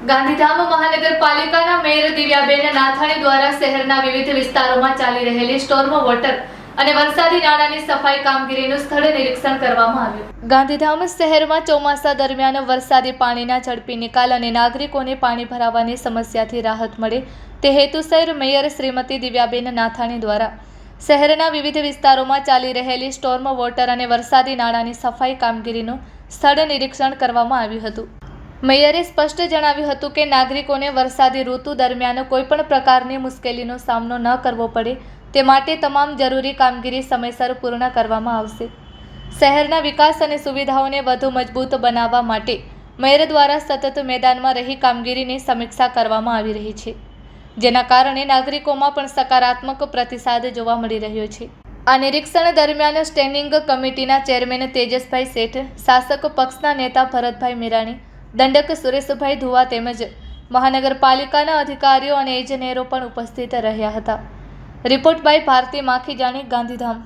ગાંધીધામ મહાનગરપાલિકાના મેયર દિવ્યાબેન નાથાણી દ્વારા શહેરના વિવિધ વિસ્તારોમાં ચાલી રહેલી સ્ટોર્મ વોટર અને વરસાદી નાળાની સફાઈ કામગીરીનું સ્થળ નિરીક્ષણ કરવામાં આવ્યું. ગાંધીધામ શહેરમાં ચોમાસા દરમિયાન વરસાદી પાણીના ઝડપી નિકાલ અને નાગરિકોને પાણી ભરાવાની સમસ્યાથી રાહત મળે તે હેતુસર મેયર શ્રીમતી દિવ્યાબેન નાથાણી દ્વારા શહેરના વિવિધ વિસ્તારોમાં ચાલી રહેલી સ્ટોર્મ વોટર અને વરસાદી નાળાની સફાઈ કામગીરીનું સ્થળ નિરીક્ષણ કરવામાં આવ્યું હતું. મેયરે સ્પષ્ટ જણાવ્યું હતું કે નાગરિકોને વરસાદી ઋતુ દરમિયાન કોઈપણ પ્રકારની મુશ્કેલીનો સામનો ન કરવો પડે તે માટે તમામ જરૂરી કામગીરી સમયસર પૂર્ણ કરવામાં આવશે. શહેરના વિકાસ અને સુવિધાઓને વધુ મજબૂત બનાવવા માટે મેયર દ્વારા સતત મેદાનમાં રહી કામગીરીની સમીક્ષા કરવામાં આવી રહી છે, જેના કારણે નાગરિકોમાં પણ સકારાત્મક પ્રતિસાદ જોવા મળી રહ્યો છે. આ નિરીક્ષણ દરમિયાન સ્ટેન્ડિંગ કમિટીના ચેરમેન તેજસભાઈ શેઠ, શાસક પક્ષના નેતા ભરતભાઈ મીરાણી, દંડક સુરેશભાઈ ધુવા તેમજ મહાનગરપાલિકાના અધિકારીઓ અને ઇજનેરો પણ ઉપસ્થિત રહ્યા હતા. Report by Bharati Makhijani, Gandhidham.